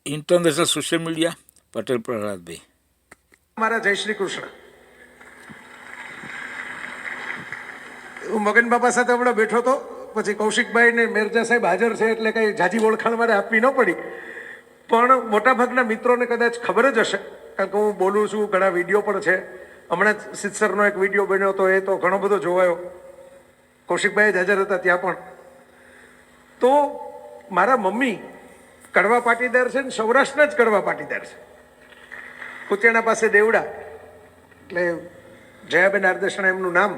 International social media Patel Prahladbhai. મારા જય શ્રી કૃષ્ણ. હું મગન બાપા સાથે હમણાં બેઠો હતો, પછી કૌશિકભાઈ ને મેરજા સાહેબ હાજર છે એટલે કઈ જાજી ઓળખાણ મારે આપવી ન પડી, પણ મોટાભાગના મિત્રોને કદાચ ખબર જ હશે કારણ કે હું બોલું છું, ઘણા વિડીયો પણ છે. હમણાં જ સિત્સરનો એક વિડીયો બન્યો હતો, એ તો ઘણો બધો જોવાયો. કૌશિકભાઈ જ હાજર હતા ત્યાં પણ. તો મારા મમ્મી કડવા પાટીદાર છે ને સૌરાષ્ટ્રના જ કડવા પાટીદાર છે, કુતિયાણા પાસે દેવડા, એટલે જયાબેન આરદર્શના એમનું નામ.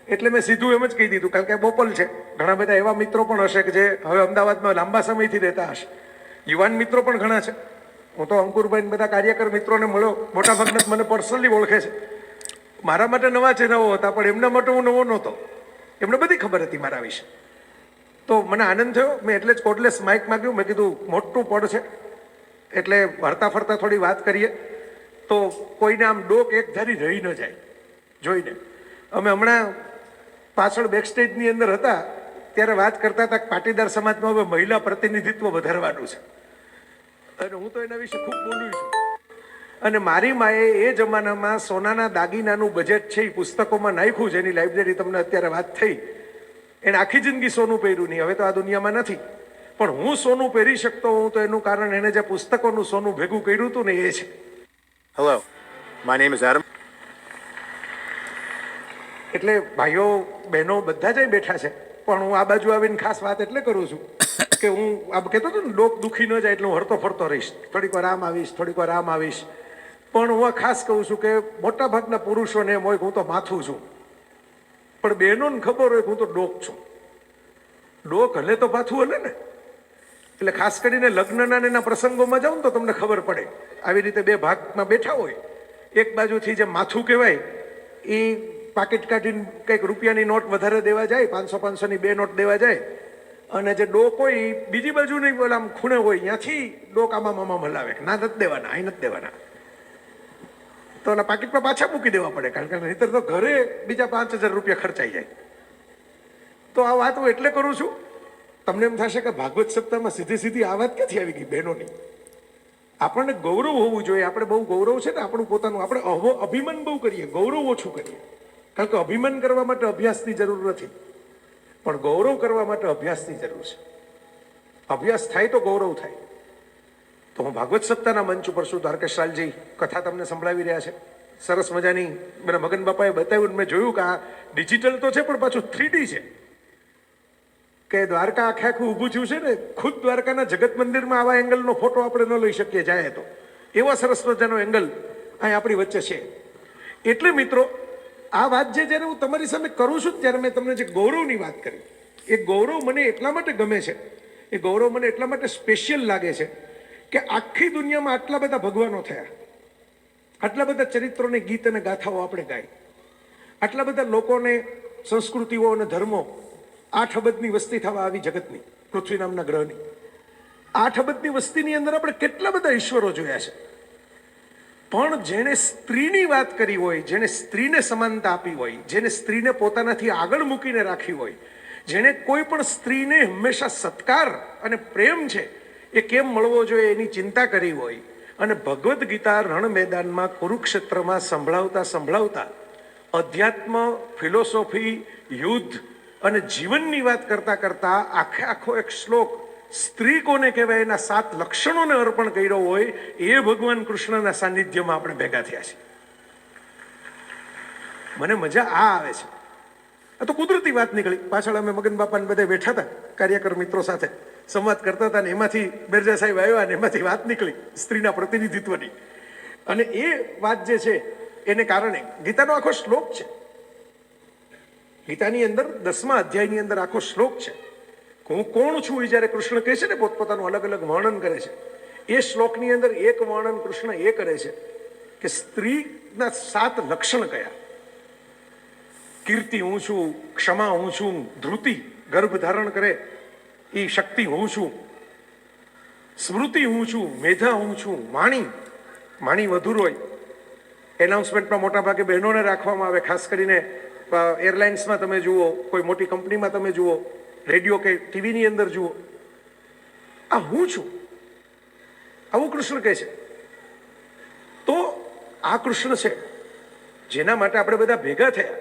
એટલે મેં સીધું એમ જ કહી દીધું કારણ કે બોપલ છે. ઘણા બધા એવા મિત્રો પણ હશે કે જે હવે અમદાવાદમાં લાંબા સમયથી રહેતા હશે, યુવાન મિત્રો પણ ઘણા છે. હું તો અંકુરભાઈ બધા કાર્યકર મિત્રોને મળ્યો, મોટાભાગના મને પર્સનલી ઓળખે છે. મારા માટે નવા ચહેરાઓ હતા પણ એમના માટે હું નવો નહોતો, એમને બધી ખબર હતી મારા વિશે. તો મને આનંદ થયો, મેં એટલે જ કોડલેસ માઇક માગ્યું. મેં કીધું મોટું પડ છે એટલે હરતા ફરતા થોડી વાત કરીએ તો કોઈને આમ ડોક એક ધારી રહી ન જાય જોઈને. અમે હમણાં પાછળ બેકસ્ટેજની અંદર હતા ત્યારે વાત કરતા હતા કે પાટીદાર સમાજમાં હવે મહિલા પ્રતિનિધિત્વ વધારવાનું છે, અને હું તો એના વિશે ખૂબ બોલું છું. અને મારી માએ એ જમાનામાં સોનાના દાગીનાનું બજેટ છે એ પુસ્તકોમાં નાખ્યું છે. એની લાઇબ્રેરી તમને અત્યારે વાત થઈ. એને આખી જિંદગી સોનું પહેર્યું નહીં, હવે તો આ દુનિયામાં નથી, પણ હું સોનું પહેરી શકતો હું તો એનું કારણ એને જે પુસ્તકોનું સોનું ભેગું કર્યું હતું ને એ છે. Hello, my name is Adam. એટલે ભાઈઓ બહેનો બધા જ બેઠા છે, પણ હું આ બાજુ આવીને ખાસ વાત એટલે કરું છું કે હું આ કહેતો હતો ને ડોક દુખી ન જાય એટલે હું હરતો ફરતો રહીશ, થોડીક વાર આમ આવીશ, થોડીક વાર આમ આવીશ. પણ હું આ ખાસ કહું છું કે મોટા ભાગના પુરુષોને એમ હોય કે હું તો માથું છું, પણ બહેનોને ખબર હોય કે હું તો ડોક છું. ડોક હલે તો પાછું હલે ને. એટલે ખાસ કરીને લગ્નના એના પ્રસંગોમાં જાઉં ને તો તમને ખબર પડે. આવી રીતે બે ભાગમાં બેઠા હોય, એક બાજુથી જે માથું કહેવાય એ પાકીટ કાઢીને કંઈક રૂપિયાની નોટ વધારે દેવા જાય, 500-500ની બે નોટ દેવા જાય, અને જે ડોક હોય એ બીજી બાજુ નહીં બોલે આમ ખૂણે હોય, ત્યાંથી ડોક આમાં હલાવે, ના નથી દેવાના, અહીં નથી દેવાના. તો એના પાકીટમાં પાછા મૂકી દેવા પડે કારણ કે નહીતર તો ઘરે બીજા 5000 રૂપિયા ખર્ચાઈ જાય. તો આ વાત હું એટલે કરું છું, તમને એમ થશે કે ભાગવત સપ્તાહમાં સીધી આ વાત ક્યાંથી આવી ગઈ બહેનોની. આપણને ગૌરવ હોવું જોઈએ. આપણે બહુ ગૌરવ છે ને આપણું પોતાનું, આપણે અભિમાન બહુ કરીએ, ગૌરવ ઓછું કરીએ. કારણ કે અભિમાન કરવા માટે અભ્યાસની જરૂર નથી, પણ ગૌરવ કરવા માટે અભ્યાસની જરૂર છે. અભ્યાસ થાય તો ગૌરવ થાય. તો હું ભાગવત સપ્તાહના મંચ ઉપર છું. દ્વારકેશ લાલજી કથા તમને સંભળાવી રહ્યા છે, સરસ મજાની. મને મગન બાપાએ બતાવ્યું, મેં જોયું કે આ ડિજિટલ તો છે પણ પાછું 3D છે. કે દ્વારકા આખું ઊભું થયું છે ને, ખુદ દ્વારકાના જગત મંદિરમાં આવા એંગલનો ફોટો આપણે ન લઈ શકીએ જાય તો, એવા સરસ મજાનો એંગલ અહીં આપણી વચ્ચે છે. એટલે મિત્રો આ વાત જે જ્યારે હું તમારી સામે કરું છું ત્યારે મેં તમને જે ગૌરવની વાત કરી, એ ગૌરવ મને એટલા માટે ગમે છે, એ ગૌરવ મને એટલા માટે સ્પેશિયલ લાગે છે કે આખી દુનિયામાં આટલા બધા ભગવાનો થયા, આટલા બધા ચરિત્રોને ગીત અને ગાથાઓ આપણે ગાય, આટલા બધા લોકોને સંસ્કૃતિઓ અને ધર્મો, 8 અબજની વસ્તી થવા આવી જગતની, પૃથ્વી નામના ગ્રહની 8 અબજની વસ્તીની અંદર આપણે કેટલા બધા ઈશ્વરો જોયા છે. પણ જેણે સ્ત્રીની વાત કરી હોય, જેણે સ્ત્રીને સમાનતા આપી હોય, જેને સ્ત્રીને પોતાનાથી આગળ મૂકીને રાખી હોય, જેણે કોઈ પણ સ્ત્રીને હંમેશા સત્કાર અને પ્રેમ છે એ કેમ મળવો જોઈએ એની ચિંતા કરી હોય, અને ભગવદ્ ગીતા રણ મેદાનમાં કુરુક્ષેત્રમાં સંભળાવતા અધ્યાત્મ, ફિલોસોફી, યુદ્ધ અને જીવનની વાત કરતા આખો એક શ્લોક સ્ત્રી કોને કહેવાય એના 7 લક્ષણોને અર્પણ કર્યો હોય, એ ભગવાન કૃષ્ણના સાનિધ્યમાં આપણે ભેગા થયા છે. મને મજા આવે છે. આ તો કુદરતી વાત નીકળી. પાછળ અમે મગન બાપાને બધા બેઠા હતા કાર્યકર મિત્રો સાથે સંવાદ કરતા હતા, ને એમાંથી બેરજા સાહેબ આવ્યા ને એમાંથી વાત નીકળી સ્ત્રીના પ્રતિનિધિત્વની. અને એ વાત જે છે એને કારણે ગીતાનો આખો શ્લોક છે. ગીતાની અંદર 10મા અધ્યાયની અંદર આખો શ્લોક છે. હું કોણ છું એ જ્યારે કૃષ્ણ કહે છે ને, પોતપોતાનું અલગ અલગ વર્ણન કરે છે, એ શ્લોકની અંદર એક વર્ણન કૃષ્ણ એ કરે છે કે સ્ત્રીના 7 લક્ષણ કયા. કીર્તિ હું છું, ક્ષમા હું છું, ધૃતિ ગર્ભ ધારણ કરે એ શક્તિ હું છું, સ્મૃતિ હું છું, મેધા હું છું, માણી મધુર હોય. એનાઉન્સમેન્ટમાં મોટા ભાગે બહેનોને રાખવામાં આવે, ખાસ કરીને એરલાઇન્સમાં તમે જુઓ, કોઈ મોટી કંપનીમાં તમે જુઓ, રેડિયો કે ટીવીની અંદર જુઓ, આ હું છું. આવું કૃષ્ણ કહે છે. તો આ કૃષ્ણ છે જેના માટે આપણે બધા ભેગા થયા.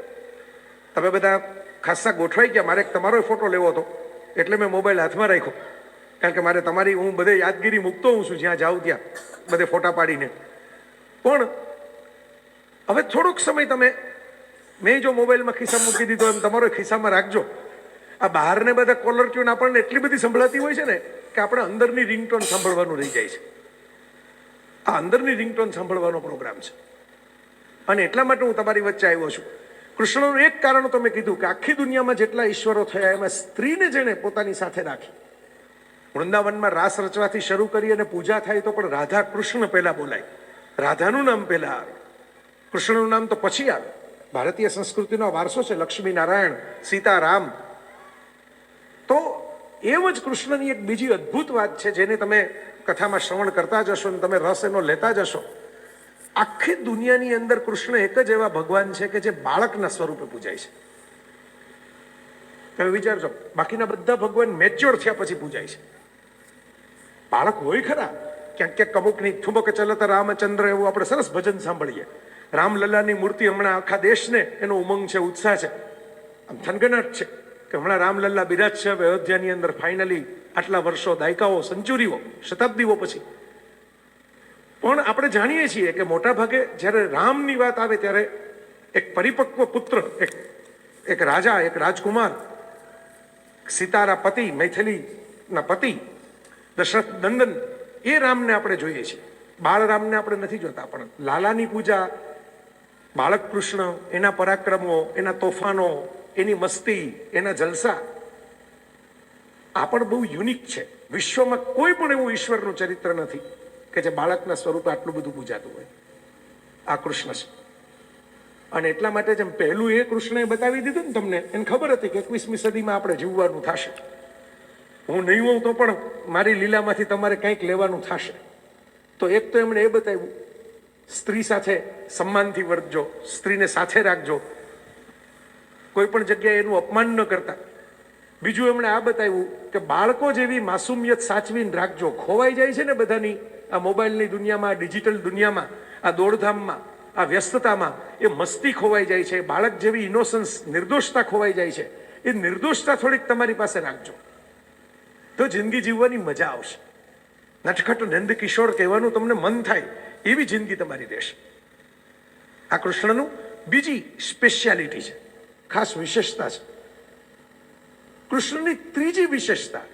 તમે બધા ખાસ્સા ગોઠવાઈ ગયા. મારે તમારો ફોટો લેવો હતો એટલે મેં મોબાઈલ હાથમાં રાખ્યો, કારણ કે મારે તમારી, હું બધે યાદગીરી મૂકતો હું છું જ્યાં જાઉં ત્યાં બધે ફોટા પાડીને. પણ હવે થોડોક સમય તમે, મેં જો મોબાઈલમાં ખિસ્સા મૂકી દીધો એમ તમારો ખિસ્સામાં રાખજો. આ બહારને બધા કોલર ટ્યુન આપણને એટલી બધી સંભળાતી હોય છે ને કે આપણે અંદરની રિંગટોન સાંભળવાનું રહી જાય છે. આ અંદરની રિંગટોન સાંભળવાનો પ્રોગ્રામ છે અને એટલા માટે હું તમારી વચ્ચે આવ્યો છું. કૃષ્ણનું એક કારણ તો મેં કીધું કે આખી દુનિયામાં જેટલા ઈશ્વરો થયા એમાં સ્ત્રીને જેણે પોતાની સાથે રાખી. વૃંદાવનમાં રાસ રચવાથી શરૂ કરી અને પૂજા થાય તો પણ રાધા કૃષ્ણ પહેલા બોલાય. રાધાનું નામ પહેલા આવે, કૃષ્ણનું નામ તો પછી આવે. ભારતીય સંસ્કૃતિનો વારસો છે. લક્ષ્મી નારાયણ, સીતારામ. તો એમ જ કૃષ્ણની એક બીજી અદ્ભુત વાત છે જેને તમે કથામાં શ્રવણ કરતા જશો અને તમે રસ એનો લેતા જશો. આખી દુનિયાની અંદર કૃષ્ણ એક જ એવા ભગવાન છે કે જે બાળકના સ્વરૂપે પૂજાય છે. તમે વિચારજો, બાકીના બધા ભગવાન મેચ્યોર થયા પછી પૂજાય છે. બાળક હોય ખરા, ક્યાંક ક્યાંક અમુકની ઠુમક ચલત રામચંદ્ર એવું આપણે સરસ ભજન સાંભળીએ. રામલલ્લાની મૂર્તિ હમણાં આખા દેશને એનો ઉમંગ છે, ઉત્સાહ છે, આમ થનગનાટ છે કે હમણાં રામલલ્લા બિરાજશે હવે અયોધ્યાની અંદર ફાઇનલી, આટલા વર્ષો, દાયકાઓ, સેન્ચુરીઓ, શતાબ્દીઓ પછી. પણ આપણે જાણીએ છીએ કે મોટા ભાગે જ્યારે રામની વાત આવે ત્યારે એક પરિપક્વ પુત્ર, એક રાજા, એક રાજકુમાર, સીતારા પતિ, મૈથિલીના પતિ દશરથ નંદન, એ રામને આપણે જોઈએ છીએ. બાળ રામને આપણે નથી જોતા. પણ લાલાની પૂજા, બાળક કૃષ્ણ, એના પરાક્રમો, એના તોફાનો, એની મસ્તી, એના જલસા, આ પણ બહુ યુનિક છે. વિશ્વમાં કોઈ પણ એવું ઈશ્વરનું ચરિત્ર નથી કે જે બાળકના સ્વરૂપે આટલું બધું પૂજાતું હોય. આ કૃષ્ણ છે. અને એટલા માટે જેમ પહેલું એ કૃષ્ણએ બતાવી દીધું ને તમને, એને ખબર હતી કે 21મી સદીમાં આપણે જીવવાનું થશે. હું નહીં હોઉં તો પણ મારી લીલામાંથી તમારે કંઈક લેવાનું થશે. તો એક તો એમણે એ બતાવ્યું, સ્ત્રી સાથે સન્માનથી વર્તજો, સ્ત્રીને સાથે રાખજો, કોઈ પણ જગ્યાએ એનું અપમાન ન કરતા. બીજું એમણે આ બતાવ્યું કે બાળકો જેવી માસુમિયત સાચવીને રાખજો. ખોવાઈ જાય છે ને બધાની આ મોબાઈલની દુનિયામાં, આ ડિજિટલ દુનિયામાં, આ દોડધામમાં, આ વ્યસ્તતામાં એ મસ્તી ખોવાઈ જાય છે. બાળક જેવી ઇનોસન્સ, નિર્દોષતા ખોવાઈ જાય છે. એ નિર્દોષતા થોડીક તમારી પાસે રાખજો તો જિંદગી જીવવાની મજા આવશે. નટખટ નંદ કિશોર કહેવાનું તમને મન થાય એવી જિંદગી તમારી રહેશે. આ કૃષ્ણનું બીજી સ્પેશિયાલિટી છે, ખાસ વિશેષતા છે. કૃષ્ણની ત્રીજી વિશેષતા,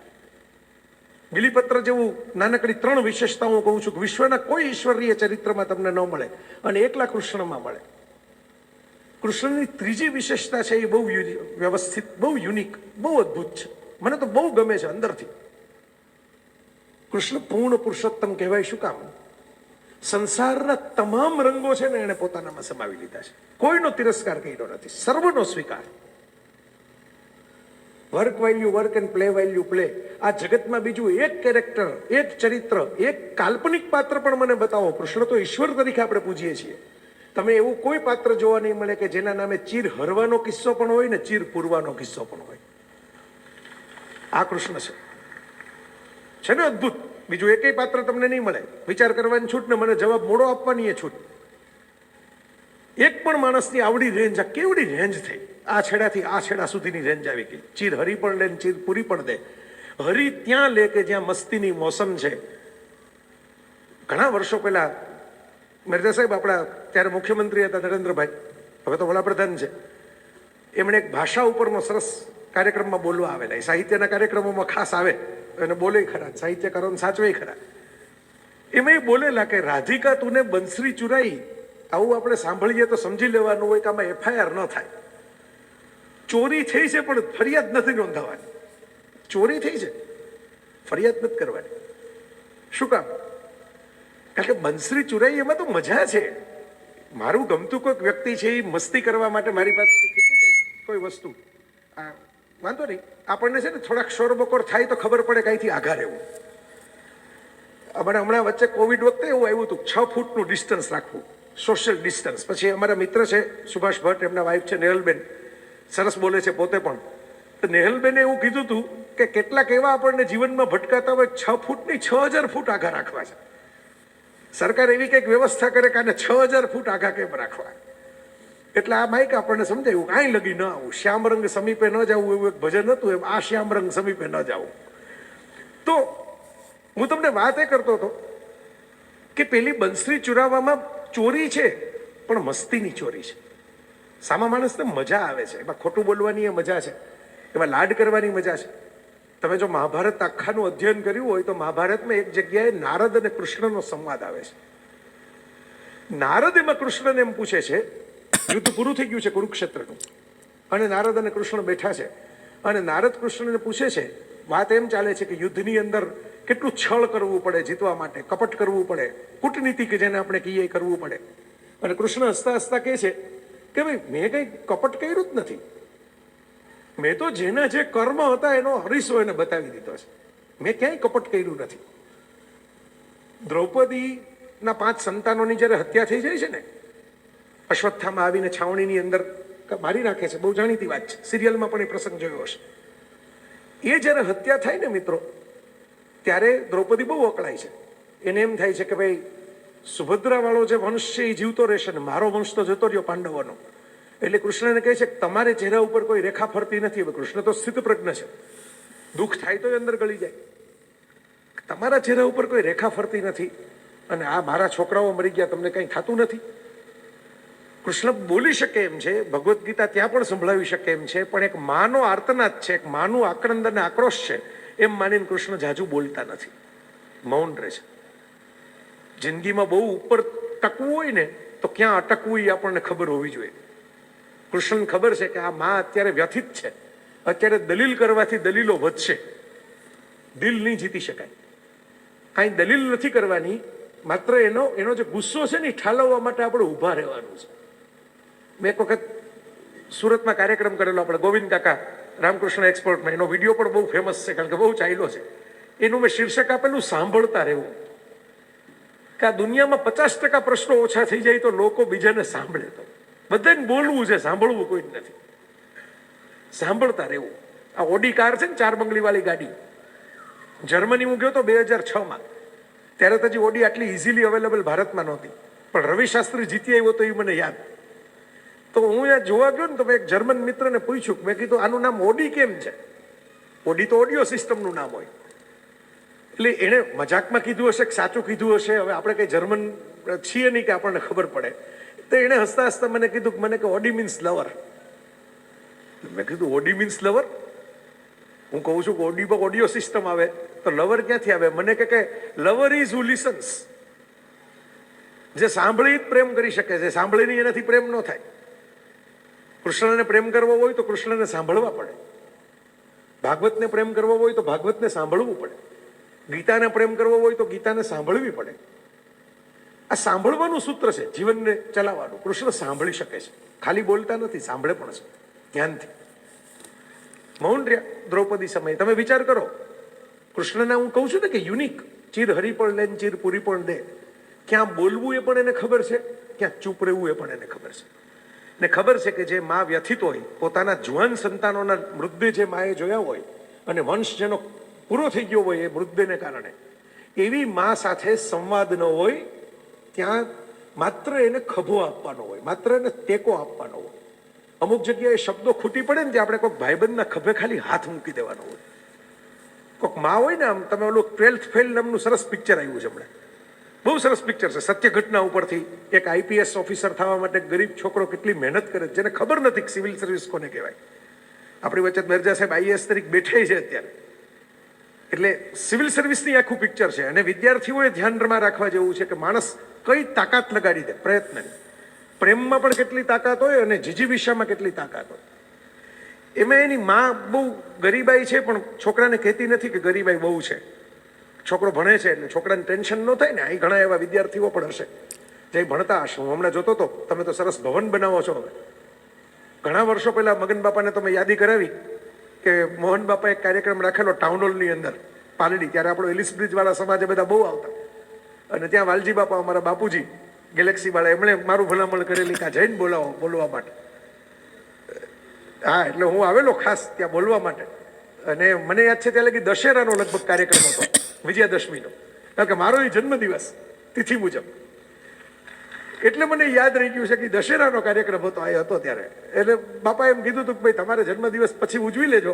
બિલીપત્ર જેવું નાનકડી 3 વિશેષતા હું કહું છું કે વિશ્વના કોઈ ઈશ્વરીય ચરિત્રમાં તમને ન મળે અને એકલા કૃષ્ણમાં મળે. કૃષ્ણની ત્રીજી વિશેષતા છે એ બહુ વ્યવસ્થિત, બહુ યુનિક, બહુ અદ્ભુત છે. મને તો બહુ ગમે છે અંદરથી. કૃષ્ણ પૂર્ણ પુરુષોત્તમ કહેવાય. શું કામ? સંસારના તમામ રંગો છે ને એને પોતાનામાં સમાવી લીધા છે. કોઈનો તિરસ્કાર કર્યો નથી, સર્વનો સ્વીકાર. Work while you work and play while you play. આ જગતમાં બીજું એક કેરેક્ટર, એક ચરિત્ર, એક કાલ્પનિક પાત્ર પણ મને બતાવો. કૃષ્ણ તો ઈશ્વર તરીકે આપણે પૂજીએ છીએ. તમે એવું કોઈ પાત્ર જોવા નહીં મળે કે જેના નામે ચીર હરવાનો કિસ્સો પણ હોય ને ચીર પૂરવાનો કિસ્સો પણ હોય. આ કૃષ્ણ છે ને અદ્ભુત. બીજું એકેય પાત્ર તમને નહીં મળે. વિચાર કરવાની છૂટ ને મને જવાબ મોડો આપવાની એ છૂટ. એક પણ માણસની આવડી રેન્જ, આ કેવડી રેન્જ થઈ, આ છેડાથી આ છેડા સુધીની રેન્જ આવી ગઈ. ચીર હરી પણ લે, ચીર પૂરી પણ દે. હરી ત્યાં લે કે જ્યાં મસ્તીની મોસમ છે. ઘણા વર્ષો પહેલા મિર્ઝા સાહેબ આપણા ત્યારે મુખ્યમંત્રી હતા, નરેન્દ્રભાઈ, હવે તો વડાપ્રધાન છે, એમણે એક ભાષા ઉપરનો સરસ કાર્યક્રમમાં બોલવા આવેલા. એ સાહિત્યના કાર્યક્રમોમાં ખાસ આવે અને બોલે ખરા, સાહિત્યકારોને સાચવે ખરા. એમાં એ બોલેલા કે રાધિકા તુને બંસરી ચુરાઈ, આવું આપણે સાંભળીએ તો સમજી લેવાનું હોય કે આમાં FIR ન થાય. ચોરી થઈ છે પણ ફરિયાદ નથી નોંધાવાની. ચોરી થઈ છે, ફરિયાદ નથી કરવાની. શું કામ? કારણ કે બંસરી ચુરાઈ એમાં તો મજા છે. મારું ગમતું કોઈક વ્યક્તિ છે એ મસ્તી કરવા માટે મારી પાસે ખેંચી જાય કોઈ વસ્તુ, વાંધો નહીં, આપણને છે ને થોડાક શોરબકોર થાય તો ખબર પડે કઈથી આઘા રહેવું. અમારે હમણાં વચ્ચે કોવિડ વખતે એવું આવ્યું હતું, 6 ફૂટનું ડિસ્ટન્સ રાખવું, સોશિયલ ડિસ્ટન્સ. પછી અમારા મિત્ર છે સુભાષ ભટ્ટ, એમના વાઇફ છે નેહલબેન, સરસ બોલે છે પોતે પણ. તો નેહલબેને એવું કીધું હતું કે કેટલાક એવા આપણને જીવનમાં ભટકાતા હોય 6 ફૂટની 6000 ફૂટ આઘા રાખવા છે. સરકાર એવી કંઈક વ્યવસ્થા કરે કે આને 6000 ફૂટ આઘા કેમ રાખવા. એટલે આ માઇક આપણને સમજાયું કે અહીં લગી ન આવું, શ્યામ રંગ સમીપે ન જવું એવું એક ભજન હતું, એમ આ શ્યામ રંગ સમીપે ન જવું. તો હું તમને વાત એ કરતો હતો કે પેલી બંસરી ચુરાવવામાં ચોરી છે, પણ મસ્તીની ચોરી છે. સામા માણસને મજા આવે છે, એમાં ખોટું બોલવાની એ મજા છે, એમાં લાડ કરવાની મજા છે. તમે જો મહાભારત આખાનું અધ્યયન કર્યું હોય તો મહાભારતમાં એક જગ્યાએ નારદ અને કૃષ્ણનો સંવાદ આવે છે. નારદ એમાં કૃષ્ણને એમ પૂછે છે, યુદ્ધ પૂરું થઈ ગયું છે કુરુક્ષેત્રનું, અને નારદ અને કૃષ્ણ બેઠા છે, અને નારદ કૃષ્ણને પૂછે છે, વાત એમ ચાલે છે કે યુદ્ધની અંદર કેટલું છળ કરવું પડે જીતવા માટે, કપટ કરવું પડે, કૂટનીતિ કે જેને આપણે કહીએ કરવું પડે. અને કૃષ્ણ હસતા હસતા કહે છે કે ભાઈ મેં કંઈ કપટ કર્યું જ નથી, મેં તો જેના જે કર્મ હતા એનો હરીસો એને બતાવી દીધો છે, મેં ક્યાંય કપટ કર્યું નથી. દ્રૌપદીના 5 સંતાનોની જ્યારે હત્યા થઈ જાય છે ને, અશ્વત્થામાં આવીને છાવણીની અંદર મારી નાખે છે, બહુ જાણીતી વાત છે, સિરિયલમાં પણ એ પ્રસંગ જોયો હશે. એ જ્યારે હત્યા થાય ને મિત્રો, ત્યારે દ્રૌપદી બહુ અકળાય છે. એને એમ થાય છે કે ભાઈ સુભદ્રા વાળો જે વંશ છે એ જીવતો રહેશે ને મારો વંશ તો જતો રહ્યો પાંડવોનો. એટલે કૃષ્ણને કહે છે કે તમારે ચહેરા ઉપર કોઈ રેખા ફરતી નથી. હવે કૃષ્ણ તો સ્થિતપ્રજ્ઞ છે, દુઃખ થાય તો અંદર ગળી જાય. તમારા ચહેરા ઉપર કોઈ રેખા ફરતી નથી, અને આ મારા છોકરાઓ મરી ગયા, તમને કંઈ થતું નથી. કૃષ્ણ બોલી શકે એમ છે, ભગવદ્ ગીતા ત્યાં પણ સંભળાવી શકે એમ છે, પણ એક માનો આર્તનાદ છે, એક માનું આક્રંદ અને આક્રોશ છે, એમ માનીને કૃષ્ણ જાજુ બોલતા નથી, મૌન રહે છે. જિંદગીમાં બહુ ઉપર ટકવું હોય ને તો ક્યાં અટકવું એ આપણને ખબર હોવી જોઈએ. કૃષ્ણને ખબર છે કે આ માં અત્યારે વ્યથિત છે, અત્યારે દલીલ કરવાથી દલીલો વધશે, દિલ નહીં જીતી શકાય. કાંઈ દલીલ નથી કરવાની, માત્ર એનો જે ગુસ્સો છે ને એ ઠાલવવા માટે આપણે ઊભા રહેવાનું છે. મેં એક વખત સુરતમાં કાર્યક્રમ કરેલો, આપણે ગોવિંદ કાકા રામકૃષ્ણ એક્સપોર્ટમાં, એનો વિડીયો પણ બહુ ફેમસ છે કારણ કે બહુ ચાલ્યો છે. એનું મેં શીર્ષક આપેલું સાંભળતા રહેવું. કે આ દુનિયામાં 50% પ્રશ્નો ઓછા થઈ જાય તો લોકો બીજાને સાંભળે. તો બધાને બોલવું છે, સાંભળવું કોઈ જ નથી. સાંભળતા રહેવું. આ ઓડી કાર છે ને 4 બંગલીવાળી ગાડી, જર્મની હું ગયો તો 2006માં, ત્યારે તો હજી ઓડી આટલી ઇઝીલી અવેલેબલ ભારતમાં નહોતી, પણ રવિ શાસ્ત્રી જીતી આવ્યો તો એ મને યાદ. તો હું ત્યાં જોવા ગયો ને તો મેં એક જર્મન મિત્રને પૂછ્યું, મેં કીધું આનું નામ ઓડી કેમ છે? ઓડી તો ઓડિયો સિસ્ટમનું નામ હોય. એટલે એણે મજાકમાં કીધું હશે કે સાચું કીધું હશે, હવે આપણે કંઈ જર્મન છીએ નહીં કે આપણને ખબર પડે. તો એણે હસતા હસતા મને કીધું, મને કે ઓડી મીન્સ લવર. મેં કીધું ઓડી મીન્સ લવર? હું કહું છું કે ઓડીમાં ઓડિયો સિસ્ટમ આવે તો લવર ક્યાંથી આવે? મને કે લવર ઇઝ હુ લિસન્સ. જે સાંભળી જ પ્રેમ કરી શકે છે, સાંભળીને એનાથી પ્રેમ ન થાય. કૃષ્ણને પ્રેમ કરવો હોય તો કૃષ્ણને સાંભળવા પડે, ભાગવતને પ્રેમ કરવો હોય તો ભાગવતને સાંભળવું પડે, ગીતાને પ્રેમ કરવો હોય તો ગીતાને સાંભળવી પડે. આ સાંભળવાનું સૂત્ર છે જીવનને ચલાવવાનું. કૃષ્ણ સાંભળી શકે છે, ખાલી બોલતા નથી, સાંભળે પણ છે ધ્યાનથી. મૌન રહ્યા દ્રૌપદી સમયે. તમે વિચાર કરો, કૃષ્ણને હું કહું છું ને કે યુનિક, ચીર હરી પણ લે ચીર પૂરી પણ દે. ક્યાં બોલવું એ પણ એને ખબર છે, ક્યાં ચૂપ રહેવું એ પણ એને ખબર છે. ને ખબર છે કે જે માં વ્યથિત હોય, પોતાના જુવાન સંતાનોના મૃતદેહ જે માએ જોયા હોય અને વંશ જેનો પૂરો થઈ ગયો હોય એ મૃતદેહને કારણે, એવી માં સાથે સંવાદ ન હોય, ત્યાં માત્ર એને ખભો આપવાનો હોય, માત્ર એને ટેકો આપવાનો હોય. અમુક જગ્યાએ શબ્દો ખૂટી પડે ને ત્યાં આપણે કોઈક ભાઈબંધના ખભે ખાલી હાથ મૂકી દેવાનો હોય. કોઈક માં હોય ને, આમ તમે ઓલું 12th ફેલ નામનું સરસ પિક્ચર આવ્યું છે હમણાં, બહુ સરસ પિક્ચર છે, સત્ય ઘટના ઉપરથી. એક IPS ઓફિસર થવા માટે ગરીબ છોકરો કેટલી મહેનત કરે, જેને ખબર નથી કે સિવિલ સર્વિસ કોને કહેવાય. આપણી વચ્ચે મિર્ઝા સાહેબ IAS તરીકે બેઠે છે અત્યારે. એટલે સિવિલ સર્વિસની આખું પિક્ચર છે. અને વિદ્યાર્થીઓએ ધ્યાનમાં રાખવા જેવું છે કે માણસ કઈ તાકાત લગાડી દે પ્રયત્નની. પ્રેમમાં પણ કેટલી તાકાત હોય અને જીજીવિષામાં કેટલી તાકાત હોય. એમાં એની માં બહુ ગરીબાઈ છે, પણ છોકરાને કહેતી નથી કે ગરીબાઈ બહુ છે. છોકરો ભણે છે એટલે છોકરાને ટેન્શન ન થાય ને. અહીં ઘણા એવા વિદ્યાર્થીઓ પણ હશે જે ભણતા હશે. હું હમણાં જોતો હતો, તમે તો સરસ ભવન બનાવો છો. હવે ઘણા વર્ષો પહેલા મગન બાપાને તમે યાદી કરાવી કે મોહન બાપા એક કાર્યક્રમ રાખેલો ટાઉન હોલની અંદર પાલડી. ત્યારે આપણો એલિસ બ્રિજ વાળા સમાજે બધા બહુ આવતા, અને ત્યાં વાલજી બાપા અમારા બાપુજી ગેલેક્સી વાળા, એમણે મારું ભલામણ કરેલી કે જઈને બોલવા માટે. હા, એટલે હું આવેલો ખાસ ત્યાં બોલવા માટે. અને મને યાદ છે ત્યાં લગી દશેરાનો લગભગ કાર્યક્રમ હતો, વિજયાદશમીનો, કારણ કે મારો એ જન્મદિવસ. તિથિ મુજબ. એટલે મને યાદ રહી ગયું છે કે દશેરાનો કાર્યક્રમ હતો આ હતો ત્યારે, એટલે બાપા એમ કીધું હતું કે ભાઈ તમારે જન્મદિવસ પછી ઉજવી લેજો,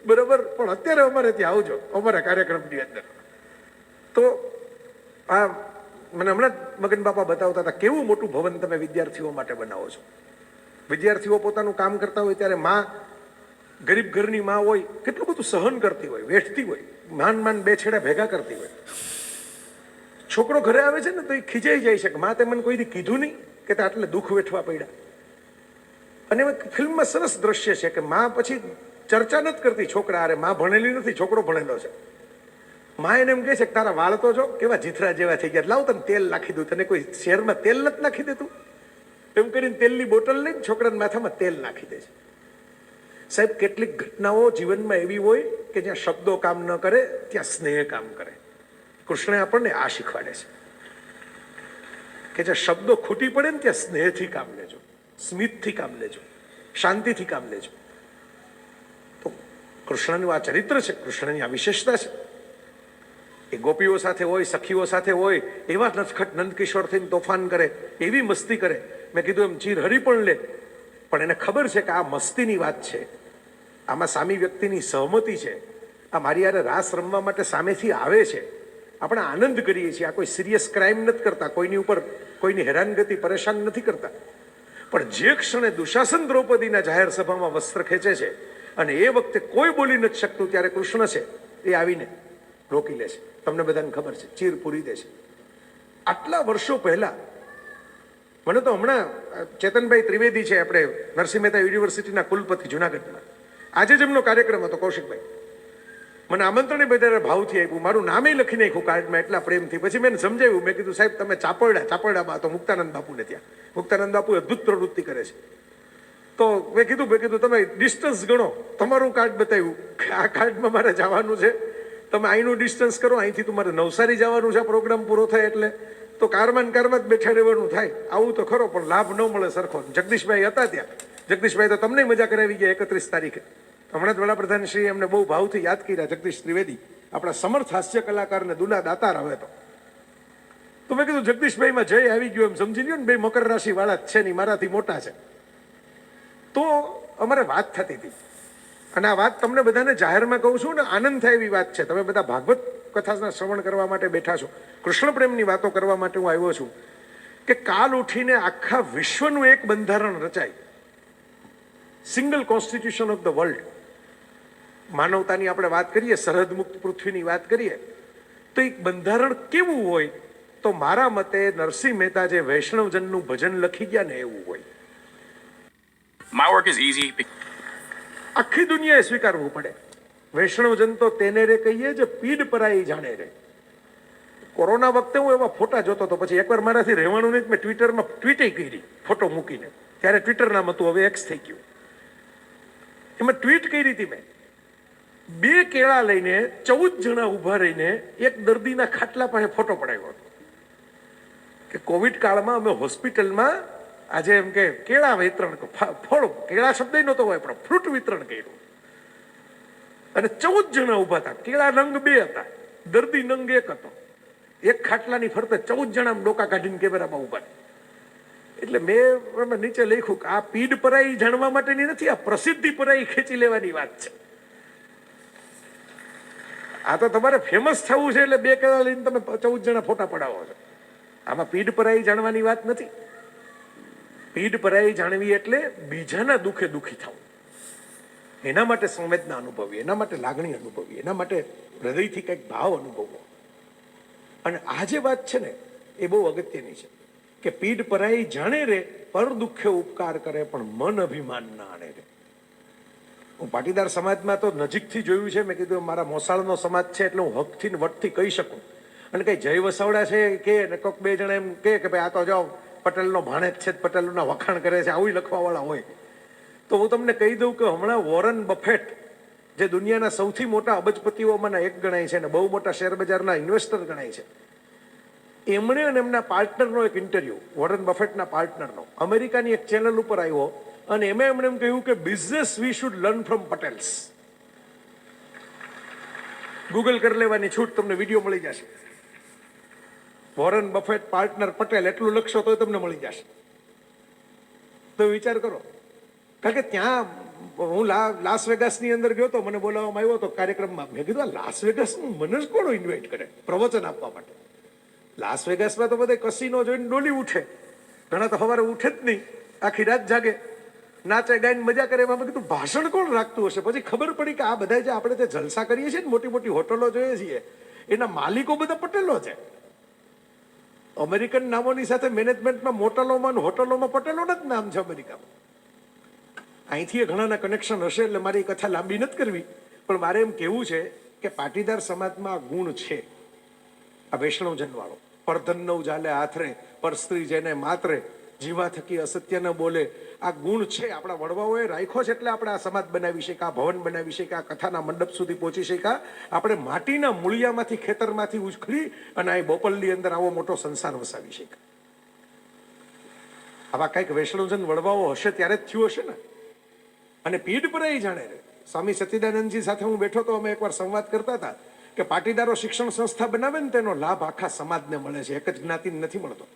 બરાબર, પણ અત્યારે અમારે ત્યાં આવજો અમારા કાર્યક્રમની અંદર. તો આ મને હમણાં જ મગન બાપા બતાવતા હતા કેવું મોટું ભવન તમે વિદ્યાર્થીઓ માટે બનાવો છો. વિદ્યાર્થીઓ પોતાનું કામ કરતા હોય ત્યારે માં, ગરીબ ઘરની માં હોય, કેટલું બધું સહન કરતી હોય, વેઠતી હોય, માંડ બે છેડા ભેગા કરતી હોય. છોકરો ઘરે આવે છે ને તો એ ખીજાઈ જાય છે કે માં તે મને કોઈ દી કીધું નહીં કે આટલે દુઃખ વેઠવા પડ્યા. અને ફિલ્મમાં સરસ દ્રશ્ય છે કે માં પછી ચર્ચા નથી કરતી છોકરા અરે માં ભણેલી નથી, છોકરો ભણેલો છે. માં એને એમ કહે છે કે તારા વાળ તો જો કેવા જીથરા જેવા થઈ ગયા, લાવ તને તેલ નાખી દઉં, તને કોઈ શહેરમાં તેલ નથી નાખી દેતું. એમ કરીને તેલની બોટલ લઈને છોકરાના માથામાં તેલ નાખી દે છે. સાહેબ, કેટલીક ઘટનાઓ જીવનમાં એવી હોય કે જ્યાં શબ્દો કામ ન કરે ત્યાં સ્નેહ કામ કરે. કૃષ્ણે આપણને આ શીખવાડે છે કે જ્યાં શબ્દો ખૂટી પડે ને ત્યાં સ્નેહથી કામ લેજો, સ્મિતથી કામ લેજો, શાંતિથી કામ લેજો. તો કૃષ્ણનું આ ચરિત્ર છે, કૃષ્ણની આ વિશેષતા છે. એ ગોપીઓ સાથે હોય, સખીઓ સાથે હોય, એવા નટખટ નંદકિશોર થઈને તોફાન કરે, એવી મસ્તી કરે. મેં કીધું એમ ચીર હરી પણ લે, પણ એને ખબર છે કે આ મસ્તીની વાત છે, આમાં સામી વ્યક્તિની સહમતિ છે, આ મારી યારે રાસ રમવા માટે સામેથી આવે છે, આપણે આનંદ કરીએ છીએ. આ કોઈ સિરિયસ ક્રાઇમ નથી કરતા, કોઈની ઉપર કોઈની હેરાનગતિ પરેશાન નથી કરતા. પણ જે ક્ષણે દુશાસન દ્રૌપદીના જાહેર સભામાં વસ્ત્ર ખેંચે છે અને એ વખતે કોઈ બોલી નથી શકતું, ત્યારે કૃષ્ણ છે એ આવીને રોકી લે છે. તમને બધાને ખબર છે, ચીર પૂરી દે છે. આટલા વર્ષો પહેલા મને તો હમણાં ચેતનભાઈ ત્રિવેદી છે, આપણે નરસિંહ મહેતા યુનિવર્સિટીના કુલપતિ જુનાગઢમાં, આજે જ એમનો કાર્યક્રમ હતો. કૌશિકભાઈ મને આમંત્રણ બધા ભાવથી આપ્યું, મારું નામે લખી નાખ્યું કાર્ડમાં એટલા પ્રેમથી. પછી મેં સમજાવ્યું, મેં કીધું સાહેબ તમે ચાપરડામાં તો મુક્તાનંદ બાપુને ત્યાં, મુક્તાનંદ બાપુ અદ્ભુત પ્રવૃત્તિ કરે છે. તો મેં કીધું તમે ડિસ્ટન્સ ગણો, તમારું કાર્ડ બતાવ્યું કે આ કાર્ડમાં મારે જવાનું છે, તમે અહીંનું ડિસ્ટન્સ કરો, અહીંથી તમારે નવસારી જવાનું છે પ્રોગ્રામ પૂરો થાય એટલે, તો કારમાં જ બેઠા રહેવાનું થાય. આવું તો ખરો પણ લાભ ન મળે સરખો. જગદીશભાઈ હતા ત્યાં, જગદીશભાઈ તો તમને મજા કરાવી ગયા 31 તારીખે. હમણાં જ વડાપ્રધાન શ્રી એમને બહુ ભાવથી યાદ કર્યા, જગદીશ ત્રિવેદી, આપણા સમર્થ હાસ્ય કલાકારને દુલા દાતાર હવે તો મેં કીધું જગદીશભાઈમાં જય આવી ગયો એમ સમજી લ્યો ને, બે મકર રાશિ વાળા જ છે નહીં, મારાથી મોટા છે. તો અમારે વાત થતી હતી અને આ વાત તમને બધાને જાહેરમાં કહું છું ને, આનંદ થાય એવી વાત છે. તમે બધા ભાગવત કથાના શ્રવણ કરવા માટે બેઠા છો, કૃષ્ણ પ્રેમની વાતો કરવા માટે હું આવ્યો છું કે કાલ ઉઠીને આખા વિશ્વનું એક બંધારણ રચાય, single constitution of the world. માનવતાની આપણે વાત કરીએ, સરહદ મુક્ત પૃથ્વીની વાત કરીએ, તો એક બંધારણ કેવું હોય? તો મારા મતે નરસિંહ મહેતા જે વૈષ્ણવજનનું ભજન લખી ગયા ને એવું હોય. My work is easy. આખી દુનિયાએ સ્વીકારવું પડે. વૈષ્ણવજન તો તેને રે કહીએ જે પીડ પરાઈ જાણે રે. કોરોના વખતે હું એવા ફોટા જોતો હતો, પછી એકવાર મારાથી રહેવાનું નહીં, મેં ટ્વિટરમાં ટ્વીટે કરી ફોટો મૂકીને, ત્યારે ટ્વિટર નામ હતું, હવે એક્સ થઈ ગયું. એમાં ટ્વીટ કરી હતી મેં, 2 કેળા લઈને 14 જણા ઊભા રહીને એક દર્દીના ખાટલા પાસે ફોટો પડાવ્યો હતો કે કોવિડ કાળમાં અમે હોસ્પિટલમાં આજે એમ કે કેળા વિતરણ, ફળ, કેળા શબ્દ નહોતો હોય પણ ફ્રૂટ વિતરણ કર્યું અને 14 જણા ઊભા હતા. કેળા નંગ 2 હતા, દર્દી નંગ 1 હતો. એક ખાટલાની ફરતે 14 જણા ડોકા કાઢીને કેમેરામાં ઊભા. એટલે મેં નીચે લખ્યું કે આ પીડ પરાઈ જાણવા માટેની નથી, આ પ્રસિદ્ધિ પરાઈ ખેંચી લેવાની વાત છે. આ તો તમારે ફેમસ થવું છે એટલે 2 કેળા લઈને તમે 14 જણા ફોટા પડાવો છો. આમાં પીડ પરાઈ જાણવાની વાત નથી. પીડ પરાઈ જાણવી એટલે બીજાના દુઃખે દુઃખી થવું, એના માટે સંવેદના અનુભવવી, એના માટે લાગણી અનુભવવી, એના માટે હૃદયથી કંઈક ભાવ અનુભવવો. અને આ જે વાત છે ને એ બહુ અગત્યની છે કે પીડ પરાઈ જાણે રે, પર દુઃખે ઉપકાર કરે, પણ મન અભિમાન ના આણે રે. હું પાટીદાર સમાજમાં તો નજીકથી જોયું છે. મેં કીધું મારા મોસાળનો સમાજ છે એટલે હું હકથી ને વટથી કહી શકું. અને કઈ જય વસાવડા છે કે કોઈક 2 જણા એમ કે ભાઈ આ તો જાઓ પટેલનો ભાણેજ છે, પટેલના વખાણ કરે છે, આવું લખવાવાળા હોય. તો હું તમને કહી દઉં કે હમણાં વોરન બફેટ, જે દુનિયાના સૌથી મોટા અબજપતિઓમાંના એક ગણાય છે અને બહુ મોટા શેર બજારના ઇન્વેસ્ટર ગણાય છે, એમણે અને એમના પાર્ટનરનો એક ઇન્ટરવ્યુ, વોરન બફેટના પાર્ટનરનો, અમેરિકાની એક ચેનલ ઉપર આવ્યો અને એમાં એમણે એમ કહ્યું કે business we should learn from Patels. Google કરી લેવાની છૂટ, તમને વિડીયો મળી જશે. વોરન બફેટ પાર્ટનર પટેલ એટલું લખશો તો તમને મળી જશે. તો વિચાર કરો, કારણ કે ત્યાં હું લાસ વેગાસની અંદર ગયો તો, મને બોલાવવામાં આવ્યો હતો કાર્યક્રમમાં. મેં કીધું લાસ વેગાસનું મને જ કોણ ઇન્વાઇટ કરે પ્રવચન આપવા માટે? લાસ વેગાસમાં તો બધા કસીનો જોઈને ડોલી ઉઠે, ઘણા તો સવારે ઉઠે જ નહીં, આખી રાત જાગે, નાચે ગાઈને મજા કરે. એમાં મેં કીધું ભાષણ કોણ રાખતું હશે? પછી ખબર પડી કે આ બધા જે આપણે જે જલસા કરીએ છીએ ને, મોટી મોટી હોટલો જોઈએ છીએ, એના માલિકો બધા પટેલો છે. અમેરિકન નામોની સાથે મેનેજમેન્ટમાં મોટલોમાં હોટલોમાં પટેલોના જ નામ છે અમેરિકામાં. અહીંથી ઘણાના કનેક્શન હશે, એટલે મારી કથા લાંબી નથી કરવી, પણ મારે એમ કહેવું છે કે પાટીદાર સમાજમાં આ ગુણ છે, આ વૈષ્ણવજન વાળો. પરધન જાલે આથરે, પર સ્ત્રી જેને માત્રે, જીવા થકી અસત્ય ન બોલે. આ ગુણ છે, આપણા વડવાઓએ રાખ્યો છે, એટલે આપણે આ સમાજ બનાવી શક્યા, ભવન બનાવી શક્યા, કથાના મંડપ સુધી પહોંચી શક્યા. આપણે માટીના મૂળિયામાંથી, ખેતરમાંથી ઉછળી અને આ બોપલની અંદર આવો મોટો સંસાર વસાવી શક્યા. આવા કંઈક વૈષ્ણવજન વડવાઓ હશે ત્યારે જ થયું હશે ને. અને પીઠ પર એ જાણે રે. સ્વામી સચ્ચિદાનંદજી સાથે હું બેઠો તો અમે એકવાર સંવાદ કરતા હતા કે પાટીદારો શિક્ષણ સંસ્થા બનાવે ને તેનો લાભ આખા સમાજને મળે છે, એક જ જ્ઞાતિને નથી મળતો.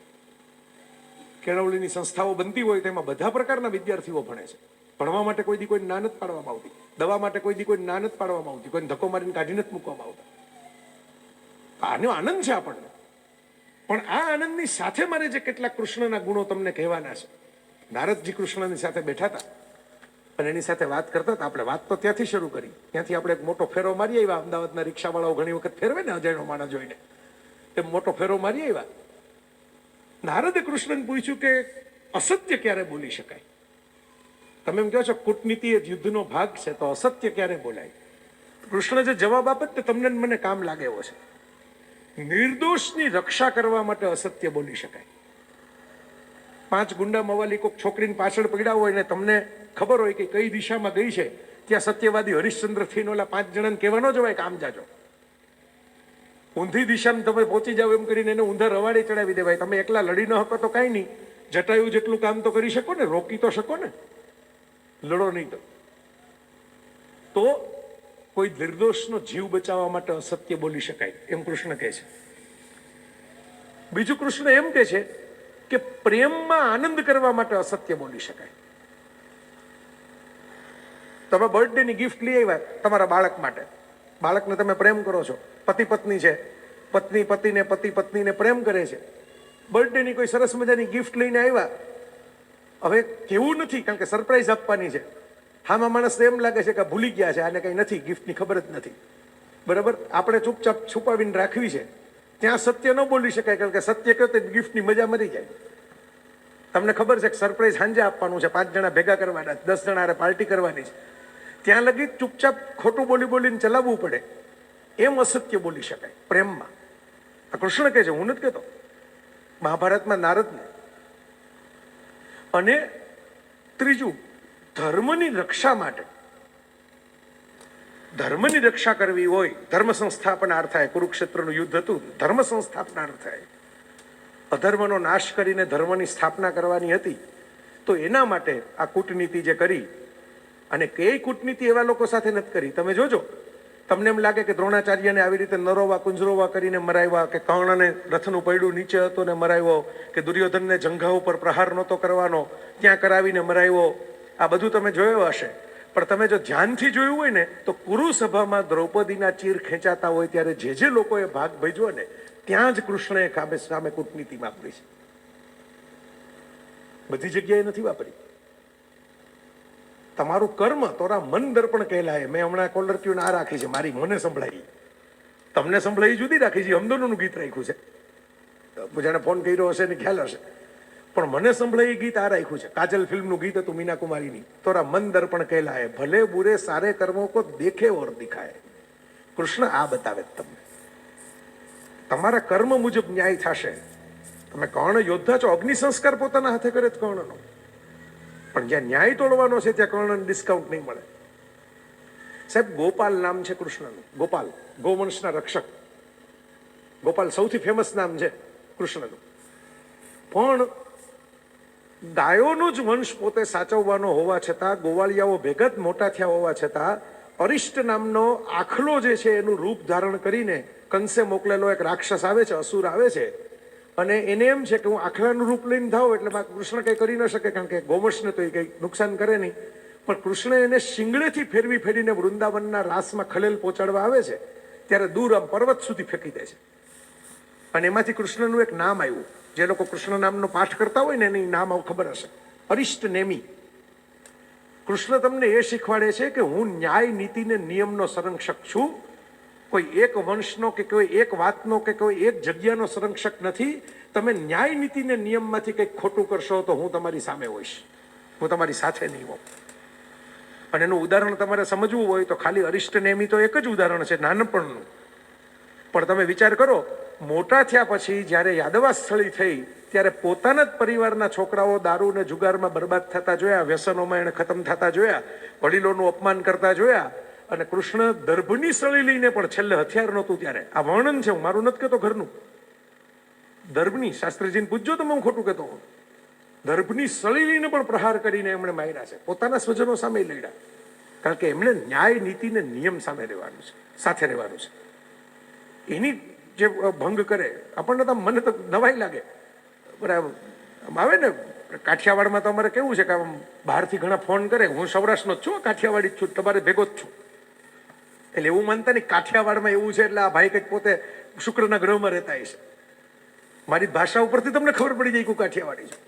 કેળવણીની સંસ્થાઓ બનતી હોય તેમાં બધા પ્રકારના વિદ્યાર્થીઓ ભણે છે. ભણવા માટે કોઈ દી કોઈ ના નથી પાડવામાં આવતી, દવા માટે કોઈ દી કોઈ ના નથી પાડવામાં આવતી, કોઈને ધક્કો મારીને કાઢી નથી મૂકવામાં આવતા. આનો આનંદ છે આપણને. પણ આ આનંદની સાથે મારે જે કેટલાક કૃષ્ણના ગુણો તમને કહેવાના છે. નારદજી કૃષ્ણની સાથે બેઠા હતા અને એની સાથે વાત કરતા હતા. આપણે વાત તો ત્યાંથી શરૂ કરી, ત્યાંથી આપણે એક મોટો ફેરો મારી આવ્યા. અમદાવાદના રિક્ષાવાળાઓ ઘણી વખત ફેરવે ને અજાણ્યો માણસ જોઈને, એ મોટો ફેરો મારી આવ્યા. નારદે કૃષ્ણને પૂછ્યું કે અસત્ય ક્યારે બોલી શકાય? તમે એમ કહો છો કૂટનીતિ એ યુદ્ધનો ભાગ છે, તો અસત્ય ક્યારે બોલાય? કૃષ્ણ જે જવાબ આપે તે તમને મને કામ લાગે એવો છે. નિર્દોષની રક્ષા કરવા માટે અસત્ય બોલી શકાય. 5 ગુંડા મવાલી કોઈક છોકરીની પાછળ પડ્યા હોય ને તમને ખબર હોય કે કઈ દિશામાં ગઈ છે, ત્યાં સત્યવાદી હરિશ્ચંદ્ર થઈને ઓલા 5 જણાને કહેવાનો જવાય કે આમ જાજો. ઊંધી દિશામાં તમે પહોંચી જાવ એમ કરીને એને ઊંધા રવાડે ચડાવી દેવાય. તમે એકલા લડી ન શકો તો કાંઈ નહીં, જટાયુ જેટલું કામ તો કરી શકો ને, રોકી તો શકો ને, લડો નહીં તો કોઈ નિર્દોષનો જીવ બચાવવા માટે અસત્ય બોલી શકાય એમ કૃષ્ણ કહે છે. બીજું કૃષ્ણ એમ કહે છે કે પ્રેમમાં આનંદ કરવા માટે અસત્ય બોલી શકાય. તમે બર્થડેની ગિફ્ટ લઈ આવ્યા તમારા બાળક માટે, બાળકને તમે પ્રેમ કરો છો, પતિ પત્ની છે, પત્ની પતિને, પતિ પત્નીને પ્રેમ કરે છે, બર્થડેની કોઈ સરસ મજાની ગિફ્ટ લઈને આવ્યા. હવે કેવું નથી, કારણ કે સરપ્રાઈઝ આપવાની છે. હામાં માણસને એમ લાગે છે કે ભૂલી ગયા છે, આને કંઈ નથી, ગિફ્ટની ખબર જ નથી, બરાબર. આપણે ચૂપચાપ છુપાવીને રાખવી છે. ત્યાં સત્ય ન બોલી શકાય, કારણ કે સત્ય કહો તો ગિફ્ટની મજા મરી જાય. તમને ખબર છે કે સરપ્રાઈઝ સાંજે આપવાનું છે, 5 જણા ભેગા કરવાના, 10 જણા હારે પાર્ટી કરવાની છે, ત્યાં લગી ચૂપચાપ ખોટું બોલીને ચલાવવું પડે. એમ અસત્ય બોલી શકાય પ્રેમમાં. આ કૃષ્ણ કહે છે, હું નથી કહેતો. મહાભારતમાં નારદને. અને ત્રીજું, ધર્મની રક્ષા માટે, ધર્મની રક્ષા કરવી હોય, ધર્મ સંસ્થાપનાર્થાય, કુરુક્ષેત્રનું યુદ્ધ હતું, ધર્મ સંસ્થાપનાર્થાય, અધર્મનો નાશ કરીને ધર્મની સ્થાપના કરવાની હતી. તો એના માટે આ કૂટનીતિ જે કરી, અને કઈ કૂટનીતિ એવા લોકો સાથે નથી કરી. તમે જોજો, તમને એમ લાગે કે દ્રોણાચાર્યને આવી રીતે નરોવા કુંજરોવા કરીને મરાવ્યા, કે કર્ણને રથનું પૈડું નીચે હતો ને મરાવ્યો, કે દુર્યોધનને જંઘા ઉપર પ્રહાર નહોતો કરવાનો ત્યાં કરાવીને મરાવ્યો. આ બધું તમે જોયું હશે. પણ તમે જો ધ્યાનથી જોયું હોય ને તો કુરુસભામાં દ્રૌપદીના ચીર ખેંચાતા હોય ત્યારે જે લોકોએ ભાગ ભજવ્યો ને ત્યાં જ કૃષ્ણએ સામે કૂટનીતિ વાપરી છે. બધી જગ્યાએ નથી વાપરી. તમારું કર્મ તોરા મન દર્પણ કહેલાય. મેં હમણાં કોલર ટ્યુન આ રાખી છે, મારી મને સંભળાઈ, તમને સંભળાઈ જુદી રાખી છે. અમદોનું ગીત રાખ્યું છે, જેને ફોન કર્યો હશે ને ખ્યાલ હશે, પણ મને સંભળાઈ ગીત આ રાખ્યું છે. કાજલ ફિલ્મનું ગીત હતું, મીના કુમારીની, તોરા મન દર્પણ કહેલાય, ભલે બુરે સારે કર્મો કો દેખે ઓર દિખાય. કૃષ્ણ આ બતાવે તમને, તમારા કર્મ મુજબ ન્યાય થશે. તમે કર્ણ યોદ્ધા છો, અગ્નિ સંસ્કાર પોતાના હાથે કરે જ કર્ણનો, પણ જ્યાં ન્યાય તોડવાનો છે ત્યાં કર્ણને ડિસ્કાઉન્ટ નહીં મળે. સાહેબ, ગોપાલ નામ છે કૃષ્ણનું. ગોપાલ, ગોવંશના રક્ષક. ગોપાલ સૌથી ફેમસ નામ છે કૃષ્ણનું. પણ ગાયોનો જ વંશ પોતે સાચવવાનો હોવા છતાં, ગોવાળિયાઓ ભેગા જ મોટા થયા હોવા છતાં, અરિષ્ટ નામનો આખલો જે છે એનું રૂપ ધારણ કરીને કંસે મોકલેલો એક રાક્ષસ આવે છે, અસુર આવે છે, અને એને એમ છે કે હું આખલાનું રૂપ લઈને થાઉં એટલે કૃષ્ણ કંઈ કરી ન શકે, કારણ કે ગોમર્ષને તો એ કંઈ નુકસાન કરે નહીં. પણ કૃષ્ણ એને શિંગડેથી ફેરવી ફેરીને વૃંદાવનના રાસમાં ખલેલ પહોંચાડવા આવે છે ત્યારે દૂર આમ પર્વત સુધી ફેંકી દે છે. અને એમાંથી કૃષ્ણનું એક નામ આવ્યું. જે લોકો કૃષ્ણ નામનો પાઠ કરતા હોય ને એની નામ ખબર હશે, અરિષ્ટ નેમી. કૃષ્ણ તમને એ શીખવાડે છે કે હું ન્યાય નીતિ ને નિયમનો સંરક્ષક છું. કોઈ એક વંશનો કે કોઈ એક વાતનો કે કોઈ એક જગ્યાનો સંરક્ષક નથી. તમે ન્યાય નીતિ ને નિયમમાંથી કંઈક ખોટું કરશો તો હું તમારી સામે હોઈશ, હું તમારી સાથે નહીં હોઉં. અને એનું ઉદાહરણ તમારે સમજવું હોય તો ખાલી અરિષ્ટ નેમી તો એક જ ઉદાહરણ છે નાનપણનું. પણ તમે વિચાર કરો, મોટા થયા પછી જ્યારે યાદવાસ્થળી થઈ ત્યારે પોતાના જ પરિવારના છોકરાઓ દારૂ ને જુગારમાં બરબાદ થતા જોયા, વ્યસનોમાં એને ખતમ થતા જોયા, વડીલોનું અપમાન કરતા જોયા. અને કૃષ્ણ દર્ભની સળી લઈને પણ છેલ્લે હથિયાર નહોતું ત્યારે, આ વર્ણન છે, હું મારું નથી કહેતો ઘરનું, દર્ભની, શાસ્ત્રીજીને પૂછજો તમે, હું ખોટું કહેતો હોઉં. દર્ભની સળી લઈને પણ પ્રહાર કરીને એમણે માર્યા છે, પોતાના સ્વજનો સામે લડ્યા, કારણ કે એમણે ન્યાય નીતિ ને નિયમ સામે રહેવાનું છે, સાથે રહેવાનું છે. એની જે ભંગ કરે આપણને તો મને તો નવાઈ લાગે. બરાબર આવે ને કાઠિયાવાડમાં તો અમારે કેવું છે કે બહારથી ઘણા ફોન કરે, હું સૌરાષ્ટ્રનો જ છું, કાઠિયાવાડી જ છું, તમારે ભેગો જ છું. એટલે એવું માનતા નહીં કાઠિયાવાડમાં એવું છે એટલે આ ભાઈ કંઈક પોતે શુક્રના ગ્રહમાં રહેતા છે. મારી ભાષા ઉપરથી તમને ખબર પડી જાય કે હું કાઠિયાવાડી છું.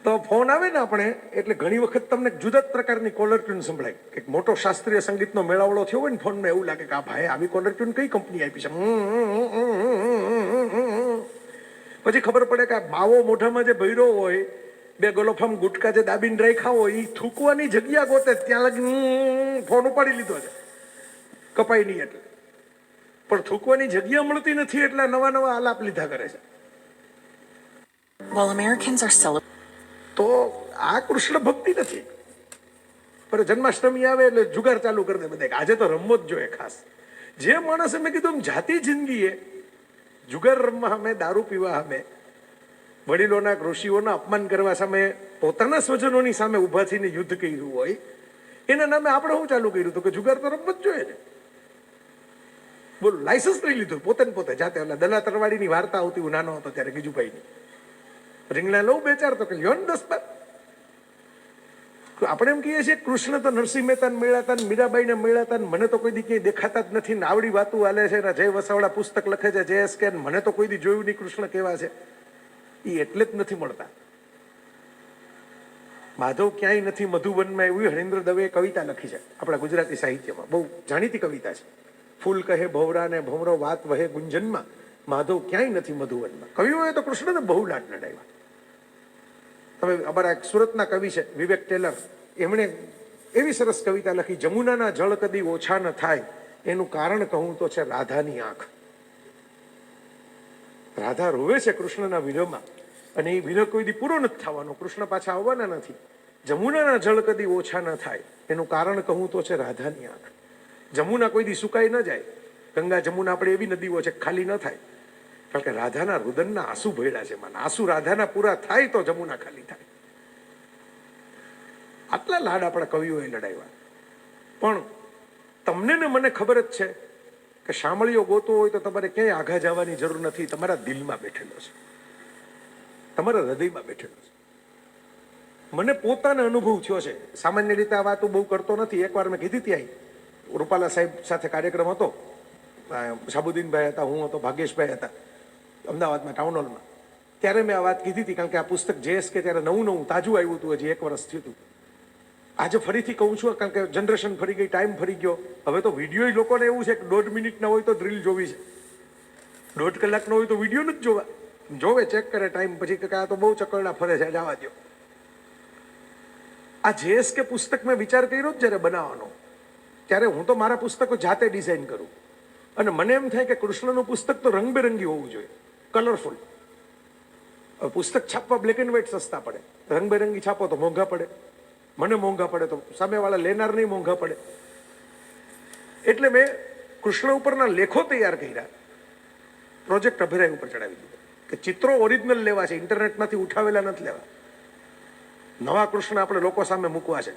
તો ફોન આવે ને આપણે એટલે ઘણી વખત તમને જુદા જ પ્રકારની કોલર ટ્યુન સંભળાય. એક મોટો શાસ્ત્રીય સંગીતનો મેળાવડો થયો હોય ને ફોનમાં, એવું લાગે કે આ ભાઈ આવી કોલર ટ્યુન કઈ કંપની આપી છે. પછી ખબર પડે કે આ માવો મોઢામાં જે ભર્યો હોય, બે ગલોફામ ગુટકા જે દાબીને રાખ્યા હોય, એ થૂકવાની જગ્યા ગોતે ત્યાં લગી ફોન ઉપાડી લીધો છે, કપાઈ નહીં એટલે. પણ થૂકવાની જગ્યા મળતી નથી એટલે નવા નવા આલાપ લીધા કરે છે. While Americans are તો આ કૃષ્ણ ભક્તિ નથી. પણ જન્માષ્ટમી આવે એટલે જુગાર ચાલુ કરી દે બધા, આજે તો રમવો જ જોઈએ. ખાસ જે માણસે મેં કીધું જાતિ જિંદગીએ જુગાર રમવા સામે, દારૂ પીવા સામે, વડીલોના ઋષિઓના અપમાન કરવા સામે, પોતાના સ્વજનોની સામે ઉભા થઈને યુદ્ધ કર્યું હોય, એના નામે આપણે શું ચાલુ કર્યું હતું કે જુગાર તો રમવો જ જોઈએ ને. બોલો, લાયસન્સ લઈ લીધું પોતે ને પોતે જાતે. એટલે દલા તરવાડીની વાર્તા આવતી, હું નાનો હતો ત્યારે, ગીજુભાઈની રીંગણા લઉં 2-4 તો કે લ્યો ને 10-12. આપણે એમ કહીએ છીએ કૃષ્ણ તો નરસિંહ મહેતાને મળ્યા ને મીરાબાઈને મળ્યા હતા, મને તો કોઈ દી ક્યાંય દેખાતા જ નથી ને આવડી વાતું હાલે છે ને જય વસાવડા પુસ્તક લખે છે JSK, મને તો કોઈ દી જોયું નહીં કૃષ્ણ કેવા છે. એ એટલે જ નથી મળતા. માધવ ક્યાંય નથી મધુવનમાં, એવું હરીન્દ્ર દવેએ કવિતા લખી છે આપણા ગુજરાતી સાહિત્યમાં, બહુ જાણીતી કવિતા છે. ફૂલ કહે ભવરા ને ભમરો વાત વહે ગુંજનમાં, માધવ ક્યાંય નથી મધુવનમાં. કવિઓએ તો કૃષ્ણને બહુ લાડ લડાવ્યા. તમે અમારા એક સુરતના કવિ છે વિવેક ટેલર, એમણે એવી સરસ કવિતા લખી, જમુનાના જળ કદી ઓછા ન થાય એનું કારણ કહું તો છે રાધાની આંખ. રાધા રોવે છે કૃષ્ણના વિરહમાં, અને એ વિરહ કોઈ દી પૂરો નથી થવાનો, કૃષ્ણ પાછા આવવાના નથી. જમુનાના જળ કદી ઓછા ન થાય એનું કારણ કહું તો છે રાધાની આંખ. જમુના કોઈ દી સુકાઈ ન જાય, ગંગા જમુના આપણે એવી નદીઓ છે ખાલી ન થાય, કારણ કે રાધાના રુદનના આંસુ ભળ્યા છે. માના આંસુ રાધાના પૂરા થાય તો જમુના ખાલી થાય. આટલા લાડ આપણા કવિઓએ લડાવ્યા. પણ તમને ને મને ખબર જ છે કે શામળીઓ ગોતો હોય તો તમારે ક્યાંય આઘા જવાની જરૂર નથી, તમારા દિલમાં બેઠેલો છે, તમારા હૃદયમાં બેઠેલો છે. મને પોતાનો અનુભવ થયો છે. સામાન્ય રીતે આ વાતો બહુ કરતો નથી. એકવાર મેં કીધી હતી, રૂપાલા સાહેબ સાથે કાર્યક્રમ હતો, શાબુદ્દીનભાઈ હતા, હું હતો, ભાગ્યેશભાઈ હતા, અમદાવાદમાં ટાઉન હોલમાં. ત્યારે મેં આ વાત કીધી હતી, કારણ કે આ પુસ્તક JSK ત્યારે નવું તાજું આવ્યું હતું, હજી 1 વર્ષ થયું હતું. આજે ફરીથી કહું છું, કારણ કે જનરેશન ફરી ગઈ, ટાઈમ ફરી ગયો. હવે તો વિડીયો લોકોને એવું છે કે 1.5 મિનિટના હોય તો ડ્રીલ જોવી છે, 1.5 કલાકનો હોય તો વિડીયો નથી જોવા. જોવે, ચેક કરે ટાઈમ, પછી કે આ તો બહુ ચકરડા ફરે છે, જવા દો. આ JSK પુસ્તક મેં વિચાર કર્યો જ જ્યારે બનાવવાનો, ત્યારે હું તો મારા પુસ્તકો જાતે ડિઝાઇન કરું. અને મને એમ થાય કે કૃષ્ણનું પુસ્તક તો રંગબેરંગી હોવું જોઈએ, કલરફુલ. પુસ્તક છાપવા બ્લેક એન્ડ વ્હાઇટ સસ્તા પડે, રંગબેરંગી છાપો તો મોંઘા પડે, મને મોંઘા પડે તો સામેવાળા લેનાર નહીં મોંઘા પડે. એટલે મેં કૃષ્ણ ઉપરના લેખો તૈયાર કર્યા, પ્રોજેક્ટ અભિરાય ઉપર ચડાવી દીધો કે ચિત્રો ઓરિજિનલ લેવા છે, ઇન્ટરનેટમાંથી ઉઠાવેલા નથી લેવા. નવા કૃષ્ણ આપણે લોકો સામે મૂકવા છે.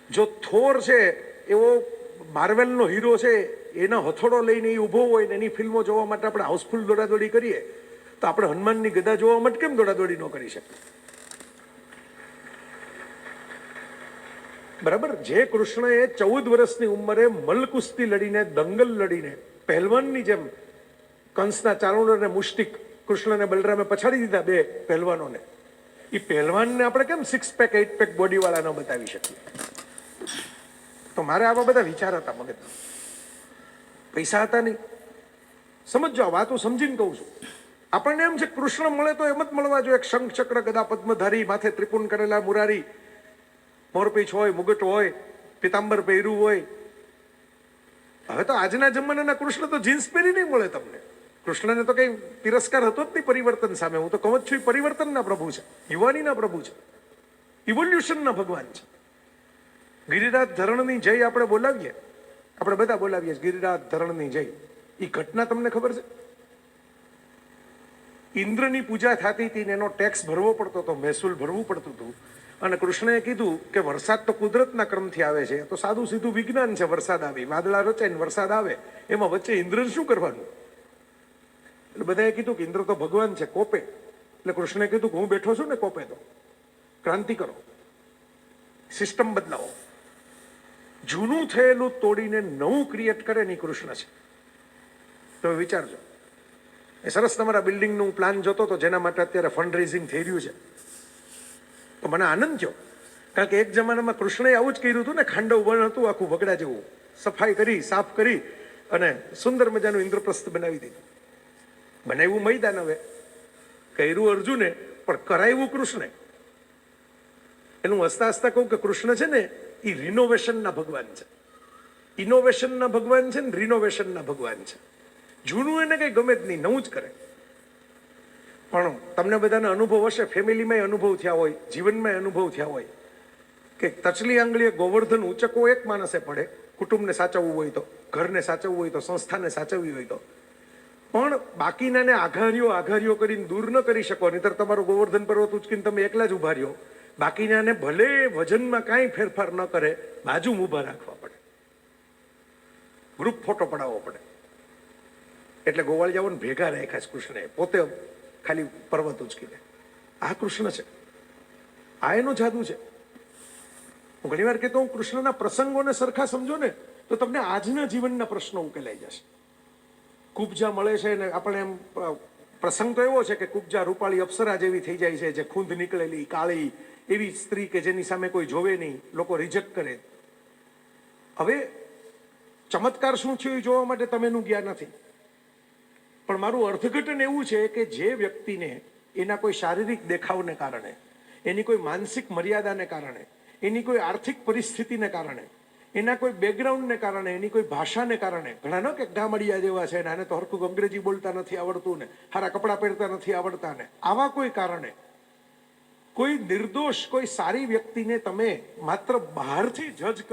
જો થોર છે એવો માર્વેલનો હીરો છે, એનો હથોડો લઈને એ ઊભો હોય ને એની ફિલ્મો જોવા માટે આપણે હાઉસફુલ દોડાદોડી કરીએ તો આપણે હનુમાનની ગદા જોવા માટે કેમ દોડાદોડી ન કરી શકીએ? બરાબર. જે કૃષ્ણએ 14 વર્ષની ઉંમરે મલ્લકુસ્તી લડીને, દંગલ લડીને, પહેલવાનની જેમ કંસના ચારુણ અને મુષ્ટિક કૃષ્ણને બલરામે પછાડી દીધા, બે પહેલવાનોને, એ પહેલવાનને આપણે કેમ 6 પેક 8 પેક બોડી વાળા ન બતાવી શકીએ? તો મારે આવા બધા વિચાર હતા મગજમાં. પૈસા હતા નહીં. સમજો, આ વાત હું સમજીને કહું છું. આપણને એમ છે કૃષ્ણ મળે તો એમ જ મળવા જોઈએ, એક શંખ ચક્ર ગદા પદ્મધારી, માથે ત્રિપુન કરેલા મુરારી, મોરપીછ હોય, મુગટ હોય, પિતાંબર પહેર્યું હોય. હવે તો આજના જમાનાના કૃષ્ણ તો જીન્સ પહેરી નહીં મળે તમને. કૃષ્ણને તો કઈ તિરસ્કાર હતો જ નહીં પરિવર્તન સામે. હું તો કહું જ છું, પરિવર્તનના પ્રભુ છે, યુવાનીના પ્રભુ છે, ઇવોલ્યુશનના ભગવાન છે. ગિરિરાજ ધરણની જય આપણે બોલાવીએ, આપણે બધા બોલાવીએ ગિરિરાજ ધરણની જય. એ ઘટના તમને ખબર છે? ઇન્દ્રની પૂજા થતી હતી ને એનો ટેક્સ ભરવો પડતો હતો, મહેસૂલ ભરવું પડતું હતું. અને કૃષ્ણએ કીધું કે વરસાદ તો કુદરતના ક્રમથી આવે છે, તો સાદું સીધું વિજ્ઞાન છે. વરસાદ આવે, વાદળા રચાય ને વરસાદ આવે, એમાં વચ્ચે ઇન્દ્રને શું કરવાનું? એટલે બધાએ કીધું કે ઇન્દ્ર તો ભગવાન છે, કોપે. એટલે કૃષ્ણએ કીધું કે હું બેઠો છું ને કોપે, તો ક્રાંતિ કરો, સિસ્ટમ બદલાવો. જૂનું થયેલું તોડીને નવું ક્રિએટ કરે ને કૃષ્ણ છે. તો વિચારજો. એ સરસ તમારા બિલ્ડિંગનું પ્લાન જોતો તો, જેના માટે અત્યારે ફંડ રેઝિંગ થઈ રહ્યું છે, તો મને આનંદ થયો. કારણ કે એક જમાનામાં કૃષ્ણએ આવું જ કર્યું હતું ને. ખાંડવ વન હતું આખું વગડા જેવું, સફાઈ કરી, સાફ કરી અને સુંદર મજાનું ઇન્દ્રપ્રસ્થ બનાવી દીધું. બનાવ્યું મૈદાન, હવે કર્યું અર્જુને, પણ કરાવ્યું કૃષ્ણે. એનું હસતા હસતા કહું કે કૃષ્ણ છે ને એ રિનોવેશનના ભગવાન છે. ઇનોવેશનના ભગવાન છે ને રિનોવેશનના ભગવાન છે. જૂનું એને કઈ ગમે જ નહીં, નવું જ કરે. પણ તમને બધાને અનુભવ હશે, ફેમિલીમાં અનુભવ થયા હોય, જીવનમાં અનુભવ થયા હોય કે તચલી આંગળીએ ગોવર્ધન ઉચકવો એક માણસે પડે, કુટુંબને સાચવવું હોય તો, ઘરને સાચવવું હોય તો, સંસ્થાને સાચવવી હોય તો. પણ બાકીનાને આઘારીઓ કરીને દૂર ન કરી શકો, નહીતર તમારો ગોવર્ધન પર્વત ઉચકીને તમે એકલા જ ઉભા રહ્યો. બાકીનાને ભલે વજનમાં કાંઈ ફેરફાર ન કરે, બાજુ ઊભા રાખવા પડે, ગ્રુપ ફોટો પડાવવો પડે. એટલે ગોવાળિયાઓને ભેગા રાખ્યા છે કૃષ્ણએ, પોતે ખાલી પર્વત ઉચકીને. આ કૃષ્ણ છે, આ એનો જાદુ છે. હું ઘણી વાર કહેતો હું, કૃષ્ણના પ્રસંગોને સરખા સમજો ને તો તમને આજના જીવનના પ્રશ્નો ઉકેલાઈ જશે. કુબજા મળે છે ને આપણે એમ, પ્રસંગ તો એવો છે કે કુબજા રૂપાળી અપ્સરા જેવી થઈ જાય છે, જે ખૂંદ નીકળેલી કાળી એવી સ્ત્રી કે જેની સામે કોઈ જોવે નહીં, લોકો રિજેક્ટ કરે. હવે ચમત્કાર શું થયું એ જોવા માટે તમે એનું જ્ઞાન નથી. પણ મારું અર્થઘટન એવું છે કે જે વ્યક્તિને એના કોઈ શારીરિક દેખાવને કારણે, એની કોઈ માનસિક મર્યાદાને કારણે, એની કોઈ આર્થિક પરિસ્થિતિને કારણે, એના કોઈ બેકગ્રાઉન્ડને કારણે, એની કોઈ ભાષાને કારણે, ઘણા ન કે ગામડિયા જેવા છે ને આને તો હરખું અંગ્રેજી બોલતા નથી આવડતું ને સારા કપડાં પહેરતા નથી આવડતા ને, આવા કોઈ કારણે કોઈ નિર્દોષ કોઈ સારી વ્યક્તિને તમે માત્ર બહારથી જજ કરી